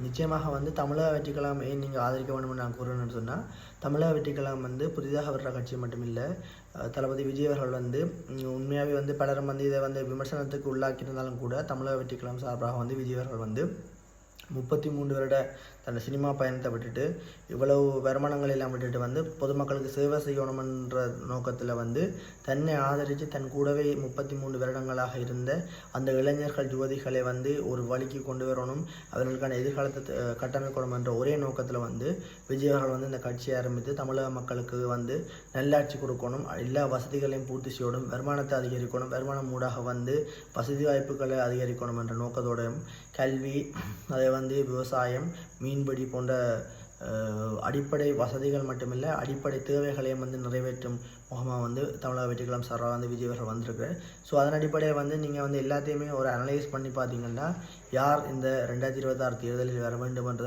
நிச்சயமாக வந்து தமிழக வெற்றிக்கழகம் ஏன் நீங்கள் ஆதரிக்க வேண்டும்னு நான் கூறுவேன்னு சொன்னால், தமிழக வெற்றிக்கழகம் வந்து புதிதாக வர்ற கட்சி மட்டும் இல்லை. தளபதி விஜய் அவர்கள் வந்து உண்மையாகவே வந்து பலரும் வந்து இதை வந்து விமர்சனத்துக்கு உள்ளாக்கியிருந்தாலும் கூட தமிழக வெற்றிக்கழகம் சார்பாக வந்து விஜய் அவர்கள் வந்து 33 வருட தன் சினிமா பயணத்தை விட்டுட்டு இவ்வளவு வருமானங்கள் எல்லாம் விட்டுட்டு வந்து பொதுமக்களுக்கு சேவை செய்யணுமென்ற நோக்கத்தில் வந்து தன்னை ஆதரித்து தன் கூடவே 33 வருடங்களாக இருந்த அந்த இளைஞர்கள் யுவதிகளை வந்து ஒரு வழிக்கு கொண்டு வரணும், அவர்களுக்கான எதிர்காலத்தை கட்டமைக்கணும் என்ற ஒரே நோக்கத்தில் வந்து விஜய் அவர்கள் வந்து இந்த கட்சியை ஆரம்பித்து தமிழக மக்களுக்கு வந்து நல்லாட்சி கொடுக்கணும், எல்லா வசதிகளையும் பூர்த்தி செய்யணும், வருமானத்தை அதிகரிக்கணும், வருமானம் மூடாக வந்து வசதி வாய்ப்புகளை அதிகரிக்கணும் என்ற நோக்கத்தோடும் கல்வி, அதை வந்து விவசாயம், மீன்பிடி போன்ற அடிப்படை வசதிகள் மட்டுமில்லை அடிப்படை தேவைகளையும் வந்து நிறைவேற்றும் முகமாக வந்து தமிழக வெற்றிக்கழகம் சார்பாக வந்து விஜய் அவர்கள் வந்திருக்கு. ஸோ அதன் அடிப்படையில் வந்து நீங்கள் வந்து எல்லாத்தையுமே ஒரு அனலைஸ் பண்ணி பார்த்தீங்கன்னா யார் இந்த 2026 தேர்தலில் வர வேண்டும் என்ற